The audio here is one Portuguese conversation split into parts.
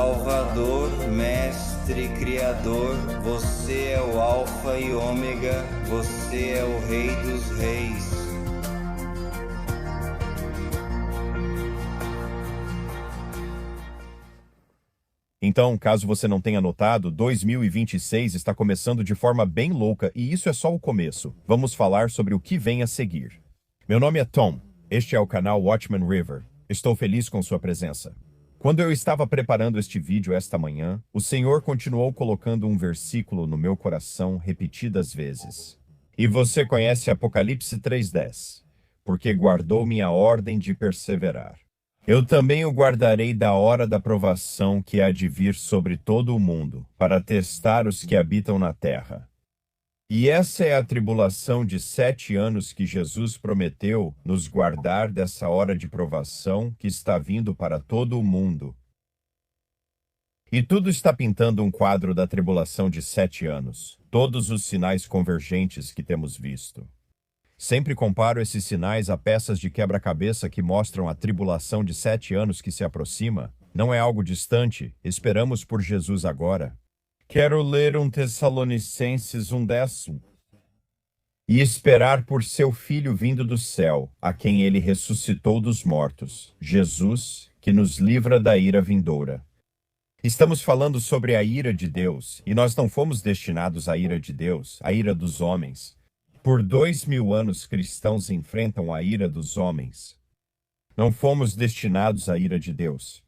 Salvador, Mestre, Criador, você é o Alfa e Ômega, você é o Rei dos Reis. Então, caso você não tenha notado, 2026 está começando de forma bem louca e isso é só o começo. Vamos falar sobre o que vem a seguir. Meu nome é Tom, este é o canal Watchman River. Estou feliz com sua presença. Quando eu estava preparando este vídeo esta manhã, o Senhor continuou colocando um versículo no meu coração repetidas vezes. E você conhece Apocalipse 3:10, porque guardou minha ordem de perseverar. Eu também o guardarei da hora da provação que há de vir sobre todo o mundo, para testar os que habitam na terra. E essa é a tribulação de 7 anos que Jesus prometeu nos guardar dessa hora de provação que está vindo para todo o mundo. E tudo está pintando um quadro da tribulação de 7 anos, todos os sinais convergentes que temos visto. Sempre comparo esses sinais a peças de quebra-cabeça que mostram a tribulação de 7 anos que se aproxima. Não é algo distante, esperamos por Jesus agora. Quero ler 1 Tessalonicenses 1:10. E esperar por seu Filho vindo do céu, a quem ele ressuscitou dos mortos, Jesus, que nos livra da ira vindoura. Estamos falando sobre a ira de Deus, e nós não fomos destinados à ira de Deus, à ira dos homens. Por 2000 anos cristãos enfrentam a ira dos homens. Não fomos destinados à ira de Deus.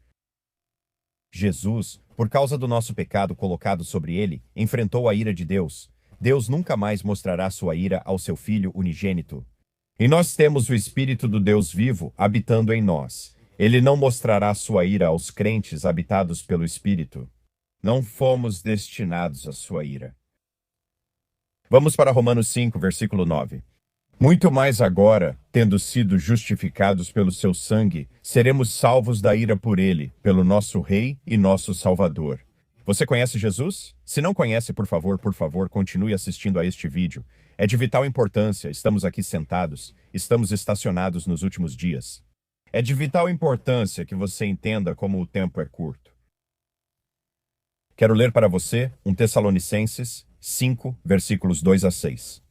Jesus, por causa do nosso pecado colocado sobre ele, enfrentou a ira de Deus. Deus nunca mais mostrará sua ira ao seu Filho unigênito. E nós temos o Espírito do Deus vivo habitando em nós. Ele não mostrará sua ira aos crentes habitados pelo Espírito. Não fomos destinados à sua ira. Vamos para Romanos 5, versículo 9. Muito mais agora, tendo sido justificados pelo seu sangue, seremos salvos da ira por ele, pelo nosso Rei e nosso Salvador. Você conhece Jesus? Se não conhece, por favor, continue assistindo a este vídeo. É de vital importância, estamos aqui sentados, estamos estacionados nos últimos dias. É de vital importância que você entenda como o tempo é curto. Quero ler para você 1 Tessalonicenses 5, versículos 2-6.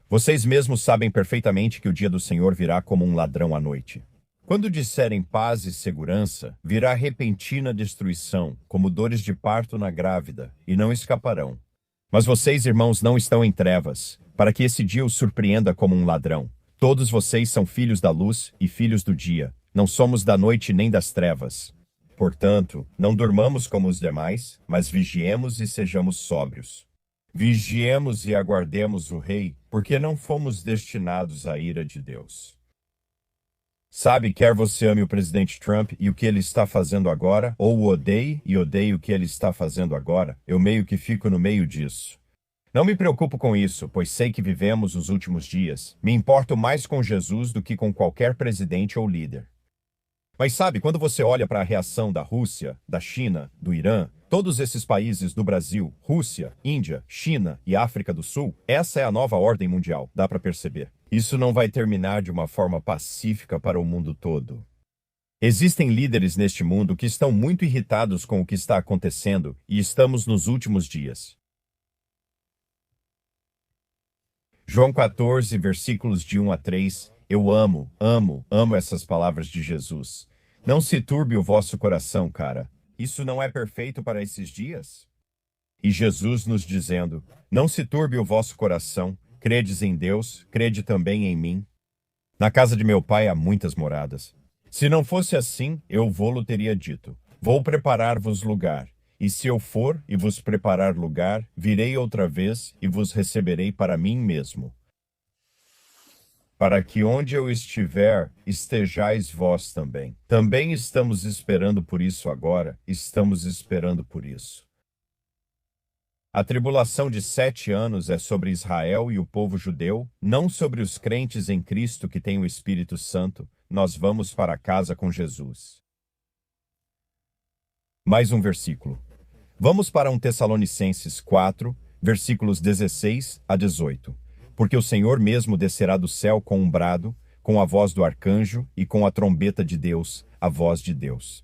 Vocês mesmos sabem perfeitamente que o dia do Senhor virá como um ladrão à noite. Quando disserem paz e segurança, virá repentina destruição, como dores de parto na grávida, e não escaparão. Mas vocês, irmãos, não estão em trevas, para que esse dia os surpreenda como um ladrão. Todos vocês são filhos da luz e filhos do dia. Não somos da noite nem das trevas. Portanto, não durmamos como os demais, mas vigiemos e sejamos sóbrios. Vigiemos e aguardemos o Rei, porque não fomos destinados à ira de Deus. Sabe, quer você ame o presidente Trump e o que ele está fazendo agora, ou o odeie e odeie o que ele está fazendo agora, eu meio que fico no meio disso. Não me preocupo com isso, pois sei que vivemos os últimos dias. Me importo mais com Jesus do que com qualquer presidente ou líder. Mas sabe, quando você olha para a reação da Rússia, da China, do Irã, todos esses países do Brasil, Rússia, Índia, China e África do Sul, essa é a nova ordem mundial, dá para perceber. Isso não vai terminar de uma forma pacífica para o mundo todo. Existem líderes neste mundo que estão muito irritados com o que está acontecendo e estamos nos últimos dias. João 14, versículos de 1-3. Eu amo essas palavras de Jesus. Não se turbe o vosso coração, cara. Isso não é perfeito para esses dias? E Jesus nos dizendo, não se turbe o vosso coração, credes em Deus, crede também em mim. Na casa de meu pai há muitas moradas. Se não fosse assim, eu vô-lo teria dito, vou preparar-vos lugar. E se eu for e vos preparar lugar, virei outra vez e vos receberei para mim mesmo. Para que onde eu estiver, estejais vós também. Também estamos esperando por isso agora, estamos esperando por isso. A tribulação de 7 anos é sobre Israel e o povo judeu, não sobre os crentes em Cristo que têm o Espírito Santo. Nós vamos para casa com Jesus. Mais um versículo. Vamos para 1 Tessalonicenses 4, versículos 16-18. Porque o Senhor mesmo descerá do céu com um brado, com a voz do arcanjo e com a trombeta de Deus, a voz de Deus.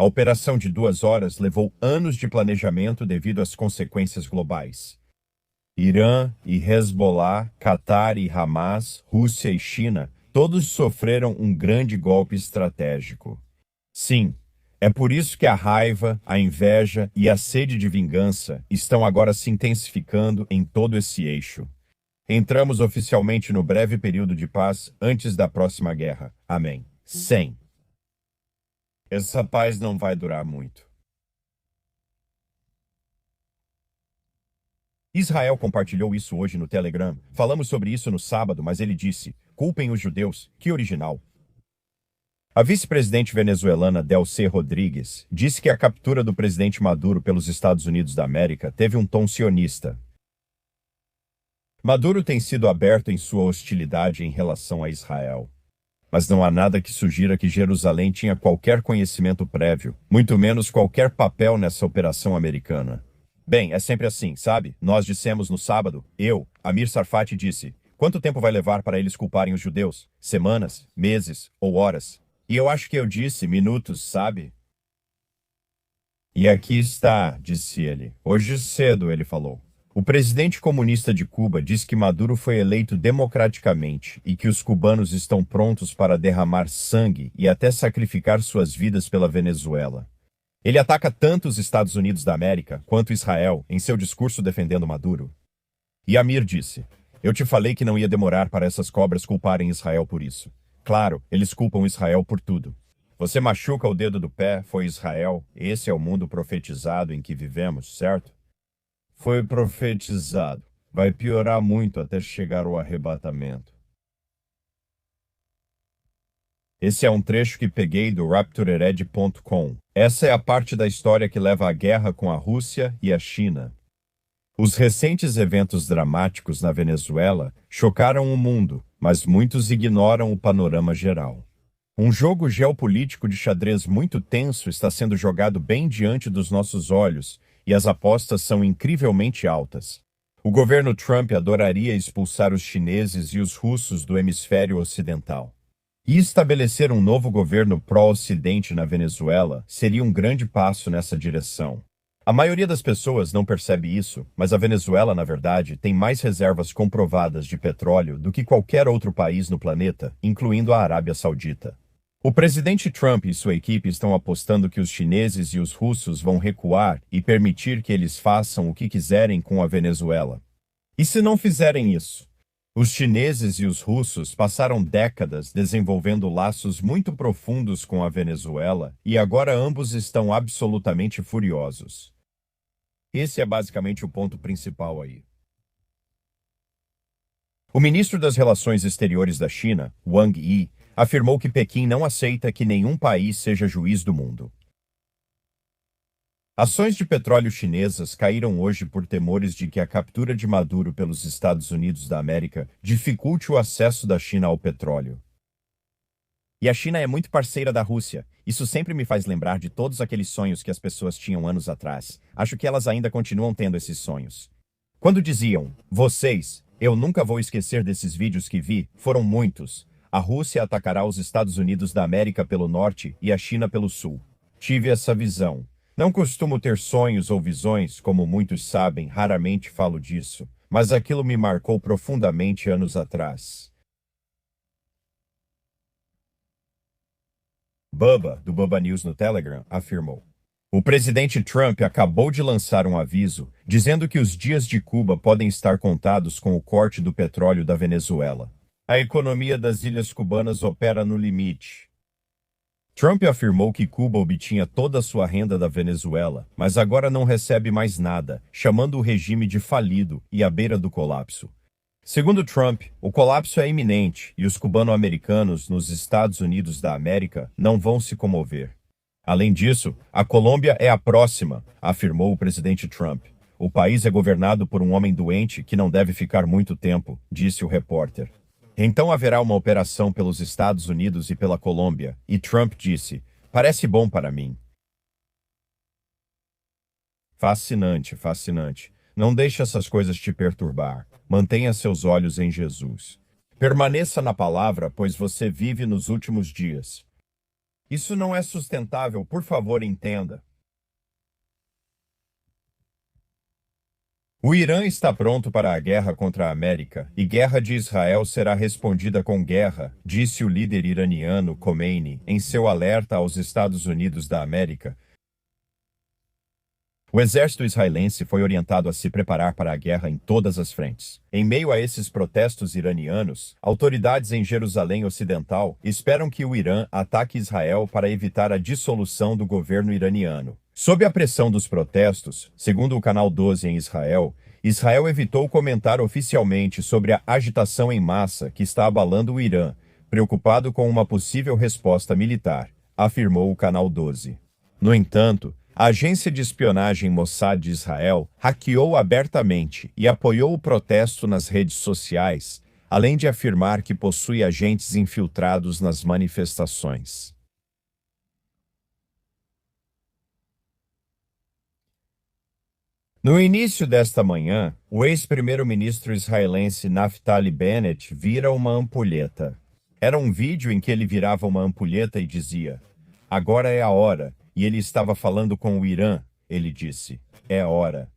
A operação de 2 horas levou anos de planejamento devido às consequências globais. Irã e Hezbollah, Catar e Hamas, Rússia e China, todos sofreram um grande golpe estratégico. Sim, é por isso que a raiva, a inveja e a sede de vingança estão agora se intensificando em todo esse eixo. Entramos oficialmente no breve período de paz antes da próxima guerra. Amém. 100. Essa paz não vai durar muito. Israel compartilhou isso hoje no Telegram. Falamos sobre isso no sábado, mas ele disse: culpem os judeus. Que original. A vice-presidente venezuelana Delcy Rodrigues disse que a captura do presidente Maduro pelos Estados Unidos da América teve um tom sionista. Maduro tem sido aberto em sua hostilidade em relação a Israel. Mas não há nada que sugira que Jerusalém tinha qualquer conhecimento prévio, muito menos qualquer papel nessa operação americana. Bem, é sempre assim, sabe? Nós dissemos no sábado, Amir Tsarfati disse, quanto tempo vai levar para eles culparem os judeus? Semanas, meses ou horas? E eu acho que eu disse minutos, sabe? E aqui está, disse ele. Hoje cedo, ele falou. O presidente comunista de Cuba diz que Maduro foi eleito democraticamente e que os cubanos estão prontos para derramar sangue e até sacrificar suas vidas pela Venezuela. Ele ataca tanto os Estados Unidos da América quanto Israel em seu discurso defendendo Maduro. E Amir disse, eu te falei que não ia demorar para essas cobras culparem Israel por isso. Claro, eles culpam Israel por tudo. Você machuca o dedo do pé, foi Israel, esse é o mundo profetizado em que vivemos, certo? Foi profetizado. Vai piorar muito até chegar ao arrebatamento. Esse é um trecho que peguei do rapturered.com. Essa é a parte da história que leva à guerra com a Rússia e a China. Os recentes eventos dramáticos na Venezuela chocaram o mundo, mas muitos ignoram o panorama geral. Um jogo geopolítico de xadrez muito tenso está sendo jogado bem diante dos nossos olhos, e as apostas são incrivelmente altas. O governo Trump adoraria expulsar os chineses e os russos do hemisfério ocidental. E estabelecer um novo governo pró-Ocidente na Venezuela seria um grande passo nessa direção. A maioria das pessoas não percebe isso, mas a Venezuela, na verdade, tem mais reservas comprovadas de petróleo do que qualquer outro país no planeta, incluindo a Arábia Saudita. O presidente Trump e sua equipe estão apostando que os chineses e os russos vão recuar e permitir que eles façam o que quiserem com a Venezuela. E se não fizerem isso? Os chineses e os russos passaram décadas desenvolvendo laços muito profundos com a Venezuela e agora ambos estão absolutamente furiosos. Esse é basicamente o ponto principal aí. O ministro das Relações Exteriores da China, Wang Yi, afirmou que Pequim não aceita que nenhum país seja juiz do mundo. Ações de petróleo chinesas caíram hoje por temores de que a captura de Maduro pelos Estados Unidos da América dificulte o acesso da China ao petróleo. E a China é muito parceira da Rússia. Isso sempre me faz lembrar de todos aqueles sonhos que as pessoas tinham anos atrás. Acho que elas ainda continuam tendo esses sonhos. Quando diziam, vocês, eu nunca vou esquecer desses vídeos que vi, foram muitos. A Rússia atacará os Estados Unidos da América pelo norte e a China pelo sul. Tive essa visão. Não costumo ter sonhos ou visões, como muitos sabem, raramente falo disso, mas aquilo me marcou profundamente anos atrás. Bubba, do Bubba News no Telegram, afirmou. O presidente Trump acabou de lançar um aviso dizendo que os dias de Cuba podem estar contados com o corte do petróleo da Venezuela. A economia das ilhas cubanas opera no limite. Trump afirmou que Cuba obtinha toda a sua renda da Venezuela, mas agora não recebe mais nada, chamando o regime de falido e à beira do colapso. Segundo Trump, o colapso é iminente e os cubano-americanos nos Estados Unidos da América não vão se comover. Além disso, a Colômbia é a próxima, afirmou o presidente Trump. O país é governado por um homem doente que não deve ficar muito tempo, disse o repórter. Então haverá uma operação pelos Estados Unidos e pela Colômbia, e Trump disse, parece bom para mim. Fascinante, fascinante. Não deixe essas coisas te perturbar. Mantenha seus olhos em Jesus. Permaneça na palavra, pois você vive nos últimos dias. Isso não é sustentável, por favor, entenda. O Irã está pronto para a guerra contra a América, e guerra de Israel será respondida com guerra, disse o líder iraniano Khomeini em seu alerta aos Estados Unidos da América. O exército israelense foi orientado a se preparar para a guerra em todas as frentes. Em meio a esses protestos iranianos, autoridades em Jerusalém Ocidental esperam que o Irã ataque Israel para evitar a dissolução do governo iraniano. Sob a pressão dos protestos, segundo o Canal 12 em Israel, Israel evitou comentar oficialmente sobre a agitação em massa que está abalando o Irã, preocupado com uma possível resposta militar, afirmou o Canal 12. No entanto, a agência de espionagem Mossad de Israel hackeou abertamente e apoiou o protesto nas redes sociais, além de afirmar que possui agentes infiltrados nas manifestações. No início desta manhã, o ex-primeiro-ministro israelense Naftali Bennett vira uma ampulheta. Era um vídeo em que ele virava uma ampulheta e dizia: "Agora é a hora." E ele estava falando com o Irã, ele disse. É hora.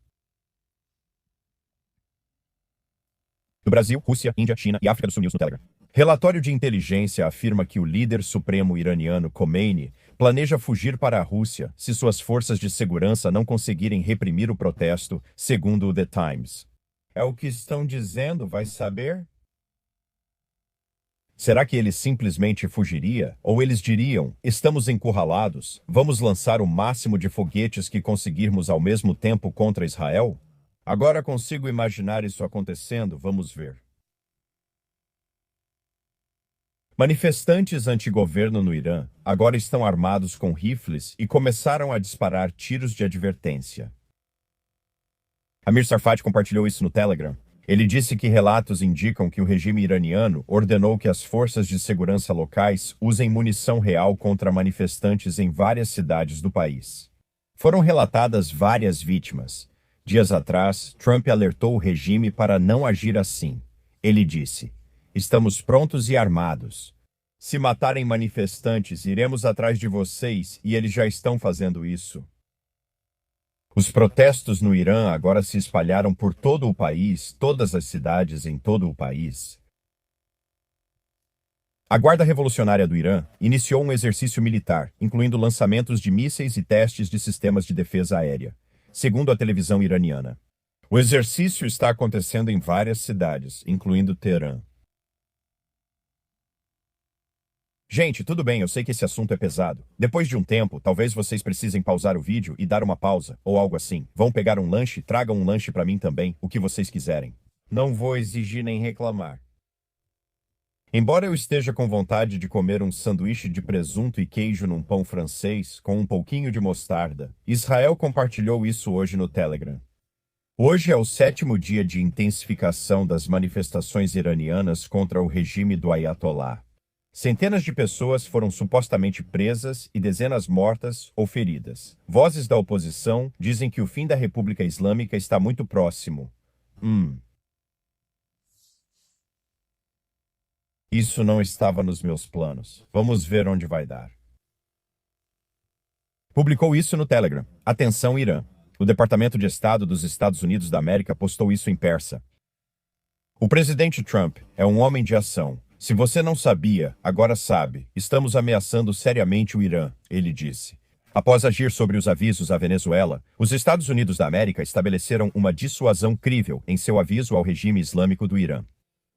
Do Brasil, Rússia, Índia, China e África do Sul News no Telegram. Relatório de inteligência afirma que o líder supremo iraniano Khomeini planeja fugir para a Rússia se suas forças de segurança não conseguirem reprimir o protesto, segundo o The Times. É o que estão dizendo, vai saber? Será que ele simplesmente fugiria? Ou eles diriam, estamos encurralados, vamos lançar o máximo de foguetes que conseguirmos ao mesmo tempo contra Israel? Agora consigo imaginar isso acontecendo, vamos ver. Manifestantes anti-governo no Irã agora estão armados com rifles e começaram a disparar tiros de advertência. Amir Tsarfati compartilhou isso no Telegram. Ele disse que relatos indicam que o regime iraniano ordenou que as forças de segurança locais usem munição real contra manifestantes em várias cidades do país. Foram relatadas várias vítimas. Dias atrás, Trump alertou o regime para não agir assim. Ele disse: "Estamos prontos e armados. Se matarem manifestantes, iremos atrás de vocês e eles já estão fazendo isso." Os protestos no Irã agora se espalharam por todo o país, todas as cidades em todo o país. A Guarda Revolucionária do Irã iniciou um exercício militar, incluindo lançamentos de mísseis e testes de sistemas de defesa aérea, segundo a televisão iraniana. O exercício está acontecendo em várias cidades, incluindo Teherã. Gente, tudo bem, eu sei que esse assunto é pesado. Depois de um tempo, talvez vocês precisem pausar o vídeo e dar uma pausa, ou algo assim. Vão pegar um lanche, tragam um lanche para mim também, o que vocês quiserem. Não vou exigir nem reclamar. Embora eu esteja com vontade de comer um sanduíche de presunto e queijo num pão francês, com um pouquinho de mostarda, Israel compartilhou isso hoje no Telegram. Hoje é o 7º dia de intensificação das manifestações iranianas contra o regime do Ayatollah. Centenas de pessoas foram supostamente presas e dezenas mortas ou feridas. Vozes da oposição dizem que o fim da República Islâmica está muito próximo. Isso não estava nos meus planos. Vamos ver onde vai dar. Publicou isso no Telegram. Atenção, Irã. O Departamento de Estado dos Estados Unidos da América postou isso em persa. O presidente Trump é um homem de ação. Se você não sabia, agora sabe. Estamos ameaçando seriamente o Irã, ele disse. Após agir sobre os avisos à Venezuela, os Estados Unidos da América estabeleceram uma dissuasão crível em seu aviso ao regime islâmico do Irã.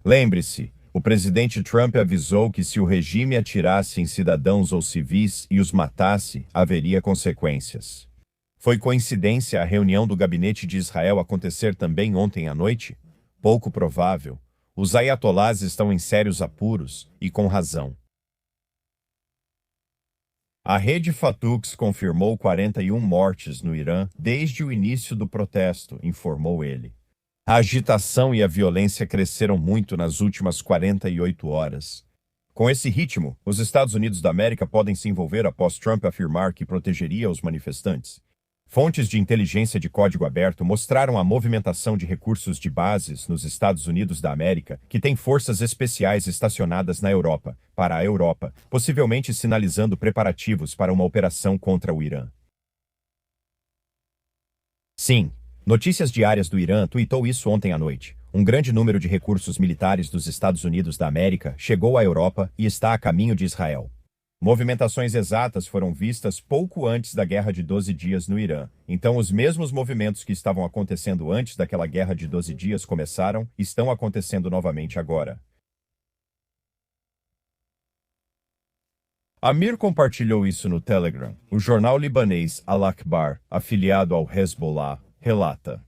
Lembre-se, o presidente Trump avisou que se o regime atirasse em cidadãos ou civis e os matasse, haveria consequências. Foi coincidência a reunião do gabinete de Israel acontecer também ontem à noite? Pouco provável. Os ayatolás estão em sérios apuros, e com razão. A rede Fatux confirmou 41 mortes no Irã desde o início do protesto, informou ele. A agitação e a violência cresceram muito nas últimas 48 horas. Com esse ritmo, os Estados Unidos da América podem se envolver após Trump afirmar que protegeria os manifestantes. Fontes de inteligência de código aberto mostraram a movimentação de recursos de bases nos Estados Unidos da América que têm forças especiais estacionadas na Europa, para a Europa, possivelmente sinalizando preparativos para uma operação contra o Irã. Sim, Notícias Diárias do Irã tuitou isso ontem à noite. Um grande número de recursos militares dos Estados Unidos da América chegou à Europa e está a caminho de Israel. Movimentações exatas foram vistas pouco antes da Guerra de 12 Dias no Irã. Então, os mesmos movimentos que estavam acontecendo antes daquela Guerra de 12 Dias começaram e estão acontecendo novamente agora. Amir compartilhou isso no Telegram. O jornal libanês Al-Akhbar, afiliado ao Hezbollah, relata: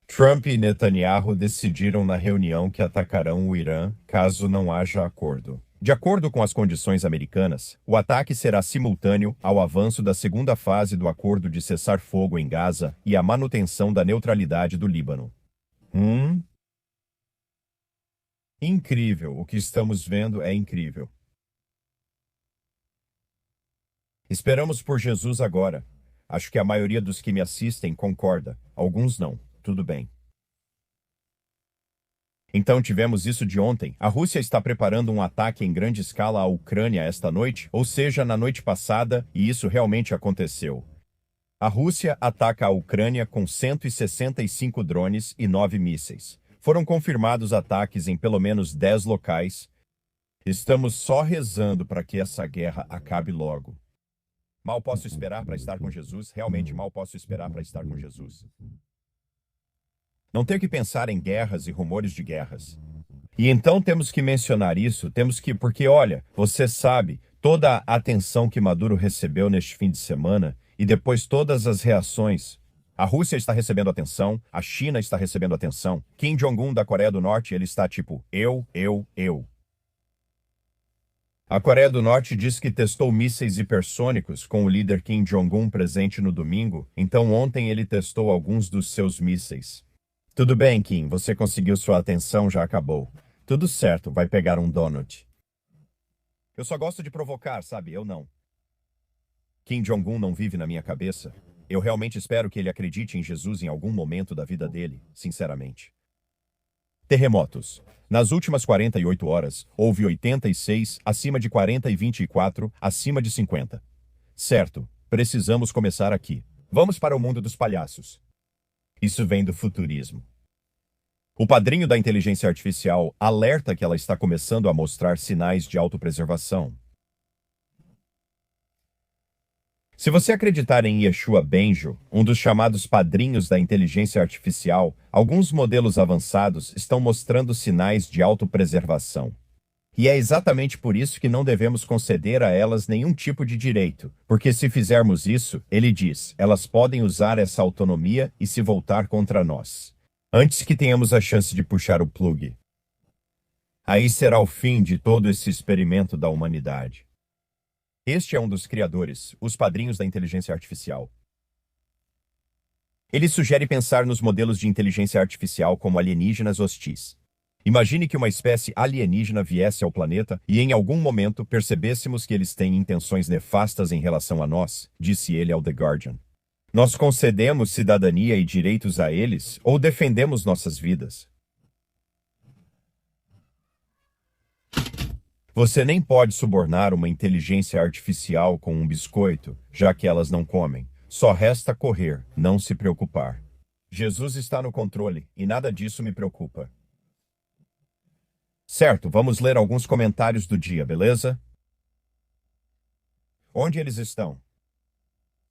Trump e Netanyahu decidiram na reunião que atacarão o Irã caso não haja acordo. De acordo com as condições americanas, o ataque será simultâneo ao avanço da segunda fase do acordo de cessar-fogo em Gaza e à manutenção da neutralidade do Líbano. Incrível, o que estamos vendo é incrível. Esperamos por Jesus agora. Acho que a maioria dos que me assistem concorda, alguns não. Tudo bem. Então tivemos isso de ontem. A Rússia está preparando um ataque em grande escala à Ucrânia esta noite, ou seja, na noite passada, e isso realmente aconteceu. A Rússia ataca a Ucrânia com 165 drones e 9 mísseis. Foram confirmados ataques em pelo menos 10 locais. Estamos só rezando para que essa guerra acabe logo. Mal posso esperar para estar com Jesus, realmente mal posso esperar para estar com Jesus. Não ter que pensar em guerras e rumores de guerras. E então temos que mencionar isso, porque olha, você sabe, toda a atenção que Maduro recebeu neste fim de semana e depois todas as reações. A Rússia está recebendo atenção, a China está recebendo atenção, Kim Jong-un da Coreia do Norte, ele está tipo, eu. A Coreia do Norte diz que testou mísseis hipersônicos com o líder Kim Jong-un presente no domingo, então ontem ele testou alguns dos seus mísseis. Tudo bem, Kim, você conseguiu sua atenção, já acabou. Tudo certo, vai pegar um donut. Eu só gosto de provocar, sabe? Eu não. Kim Jong-un não vive na minha cabeça. Eu realmente espero que ele acredite em Jesus em algum momento da vida dele, sinceramente. Terremotos. Nas últimas 48 horas, houve 86, acima de 40 e 24, acima de 50. Certo, precisamos começar aqui. Vamos para o mundo dos palhaços. Isso vem do futurismo. O padrinho da inteligência artificial alerta que ela está começando a mostrar sinais de autopreservação. Se você acreditar em Yeshua Benjo, um dos chamados padrinhos da inteligência artificial, alguns modelos avançados estão mostrando sinais de autopreservação. E é exatamente por isso que não devemos conceder a elas nenhum tipo de direito, porque se fizermos isso, ele diz, elas podem usar essa autonomia e se voltar contra nós, antes que tenhamos a chance de puxar o plug. Aí será o fim de todo esse experimento da humanidade. Este é um dos criadores, os padrinhos da inteligência artificial. Ele sugere pensar nos modelos de inteligência artificial como alienígenas hostis. Imagine que uma espécie alienígena viesse ao planeta e em algum momento percebêssemos que eles têm intenções nefastas em relação a nós, disse ele ao The Guardian. Nós concedemos cidadania e direitos a eles ou defendemos nossas vidas? Você nem pode subornar uma inteligência artificial com um biscoito, já que elas não comem. Só resta correr, não se preocupar. Jesus está no controle e nada disso me preocupa. Certo, vamos ler alguns comentários do dia, beleza? Onde eles estão?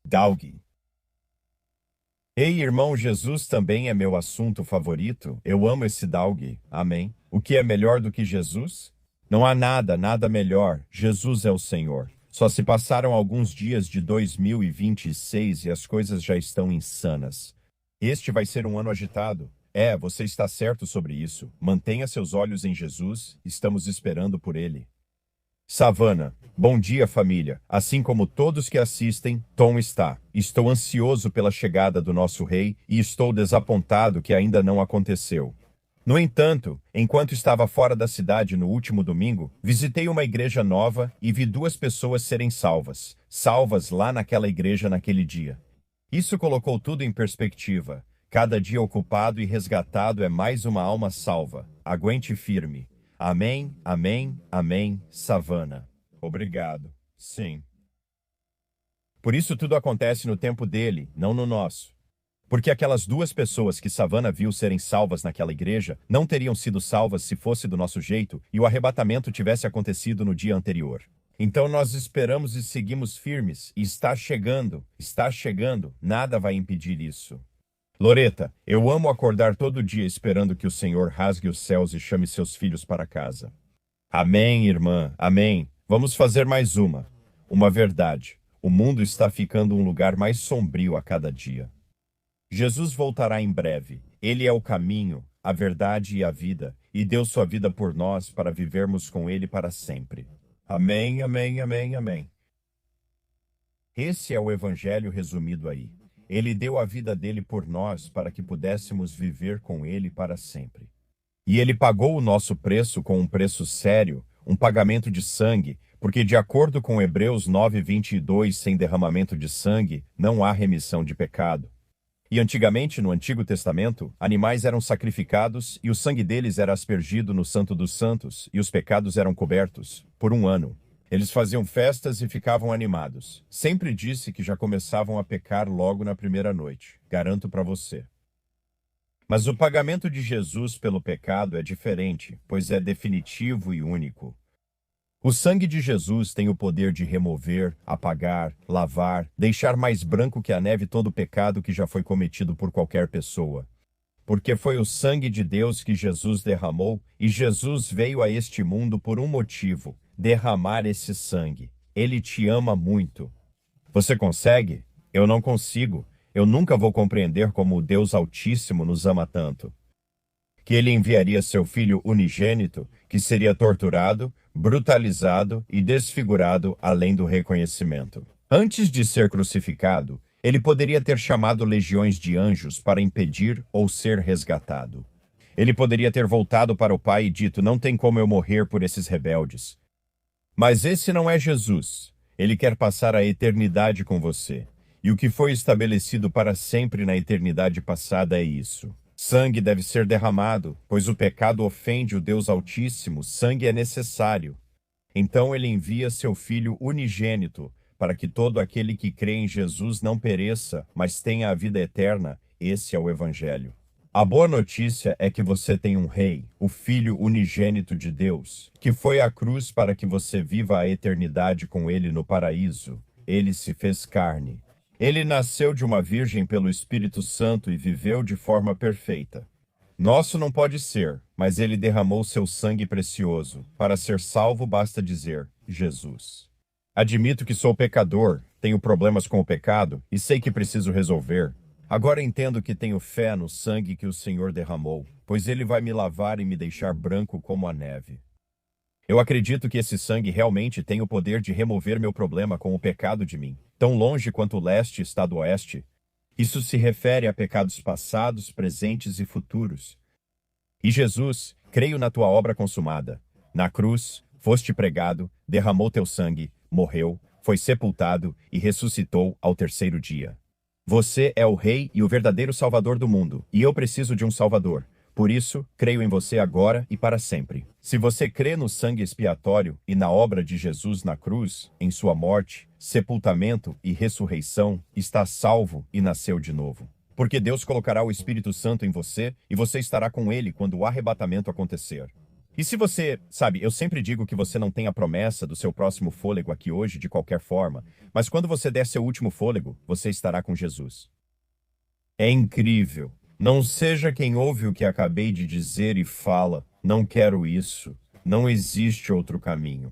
Daug. Ei, irmão, Jesus também é meu assunto favorito. Eu amo esse Daug. Amém. O que é melhor do que Jesus? Não há nada melhor. Jesus é o Senhor. Só se passaram alguns dias de 2026 e as coisas já estão insanas. Este vai ser um ano agitado. Você está certo sobre isso. Mantenha seus olhos em Jesus, estamos esperando por ele. Savana, bom dia, família. Assim como todos que assistem, Tom está. Estou ansioso pela chegada do nosso rei e estou desapontado que ainda não aconteceu. No entanto, enquanto estava fora da cidade no último domingo, visitei uma igreja nova e vi 2 pessoas serem salvas lá naquela igreja naquele dia. Isso colocou tudo em perspectiva. Cada dia ocupado e resgatado é mais uma alma salva. Aguente firme. Amém, amém, amém, Savana. Obrigado. Sim. Por isso tudo acontece no tempo dele, não no nosso. Porque aquelas duas pessoas que Savana viu serem salvas naquela igreja não teriam sido salvas se fosse do nosso jeito e o arrebatamento tivesse acontecido no dia anterior. Então nós esperamos e seguimos firmes, e está chegando, nada vai impedir isso. Loreta, eu amo acordar todo dia esperando que o Senhor rasgue os céus e chame seus filhos para casa. Amém, irmã, amém. Vamos fazer mais uma. Uma verdade. O mundo está ficando um lugar mais sombrio a cada dia. Jesus voltará em breve. Ele é o caminho, a verdade e a vida, e deu sua vida por nós para vivermos com ele para sempre. Amém, amém, amém, amém. Esse é o evangelho resumido aí. Ele deu a vida dele por nós para que pudéssemos viver com ele para sempre. E ele pagou o nosso preço com um preço sério, um pagamento de sangue, porque de acordo com Hebreus 9:22, sem derramamento de sangue, não há remissão de pecado. E antigamente, no Antigo Testamento, animais eram sacrificados e o sangue deles era aspergido no Santo dos Santos e os pecados eram cobertos, por um ano. Eles faziam festas e ficavam animados. Sempre disse que já começavam a pecar logo na primeira noite. Garanto para você. Mas o pagamento de Jesus pelo pecado é diferente, pois é definitivo e único. O sangue de Jesus tem o poder de remover, apagar, lavar, deixar mais branco que a neve todo o pecado que já foi cometido por qualquer pessoa. Porque foi o sangue de Deus que Jesus derramou, e Jesus veio a este mundo por um motivo: derramar esse sangue. Ele te ama muito. Você consegue? Eu não consigo. Eu nunca vou compreender como o Deus Altíssimo nos ama tanto. Que ele enviaria seu filho unigênito, que seria torturado, brutalizado e desfigurado além do reconhecimento. Antes de ser crucificado, ele poderia ter chamado legiões de anjos para impedir ou ser resgatado. Ele poderia ter voltado para o Pai e dito: não tem como eu morrer por esses rebeldes. Mas esse não é Jesus. Ele quer passar a eternidade com você. E o que foi estabelecido para sempre na eternidade passada é isso. Sangue deve ser derramado, pois o pecado ofende o Deus Altíssimo, sangue é necessário. Então ele envia seu Filho unigênito, para que todo aquele que crê em Jesus não pereça, mas tenha a vida eterna. Esse é o Evangelho. A boa notícia é que você tem um Rei, o Filho unigênito de Deus, que foi à cruz para que você viva a eternidade com ele no paraíso. Ele se fez carne. Ele nasceu de uma virgem pelo Espírito Santo e viveu de forma perfeita. Nosso não pode ser, mas ele derramou seu sangue precioso. Para ser salvo, basta dizer: Jesus. Admito que sou pecador, tenho problemas com o pecado e sei que preciso resolver. Agora entendo que tenho fé no sangue que o Senhor derramou, pois ele vai me lavar e me deixar branco como a neve. Eu acredito que esse sangue realmente tem o poder de remover meu problema com o pecado de mim, tão longe quanto o leste está do oeste. Isso se refere a pecados passados, presentes e futuros. E Jesus, creio na tua obra consumada. Na cruz, foste pregado, derramou teu sangue, morreu, foi sepultado e ressuscitou ao terceiro dia. Você é o Rei e o verdadeiro Salvador do mundo, e eu preciso de um Salvador. Por isso, creio em você agora e para sempre. Se você crê no sangue expiatório e na obra de Jesus na cruz, em sua morte, sepultamento e ressurreição, está salvo e nasceu de novo. Porque Deus colocará o Espírito Santo em você e você estará com ele quando o arrebatamento acontecer. E se você, eu sempre digo que você não tem a promessa do seu próximo fôlego aqui hoje de qualquer forma, mas quando você der seu último fôlego, você estará com Jesus. É incrível. Não seja quem ouve o que acabei de dizer e fala: não quero isso, não existe outro caminho.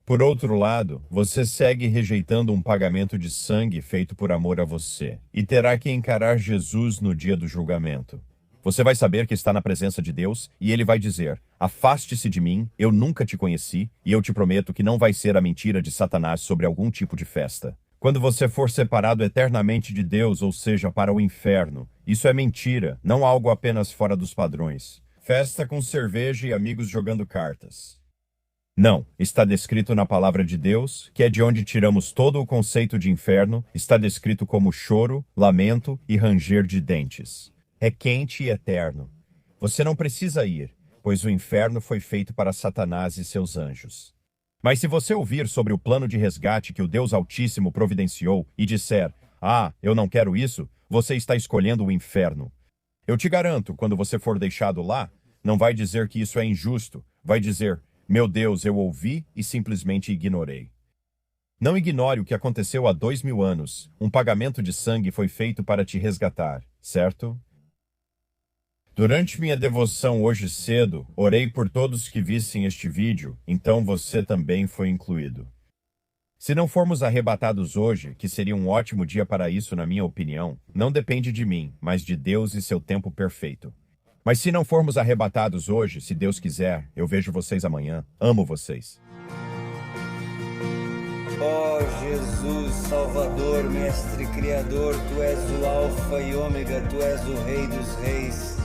Por outro lado, você segue rejeitando um pagamento de sangue feito por amor a você, e terá que encarar Jesus no dia do julgamento. Você vai saber que está na presença de Deus, e ele vai dizer: afaste-se de mim, eu nunca te conheci, e eu te prometo que não vai ser a mentira de Satanás sobre algum tipo de festa. Quando você for separado eternamente de Deus, ou seja, para o inferno, isso é mentira, não algo apenas fora dos padrões. Festa com cerveja e amigos jogando cartas. Não, está descrito na palavra de Deus, que é de onde tiramos todo o conceito de inferno, está descrito como choro, lamento e ranger de dentes. É quente e eterno. Você não precisa ir, pois o inferno foi feito para Satanás e seus anjos. Mas se você ouvir sobre o plano de resgate que o Deus Altíssimo providenciou e disser, eu não quero isso, você está escolhendo o inferno. Eu te garanto, quando você for deixado lá, não vai dizer que isso é injusto, vai dizer, meu Deus, eu ouvi e simplesmente ignorei. Não ignore o que aconteceu há 2000 anos. Um pagamento de sangue foi feito para te resgatar, certo? Durante minha devoção hoje cedo, orei por todos que vissem este vídeo, então você também foi incluído. Se não formos arrebatados hoje, que seria um ótimo dia para isso na minha opinião, não depende de mim, mas de Deus e seu tempo perfeito. Mas se não formos arrebatados hoje, se Deus quiser, eu vejo vocês amanhã. Amo vocês. Ó Jesus, Salvador, Mestre Criador, Tu és o Alfa e Ômega, Tu és o Rei dos Reis.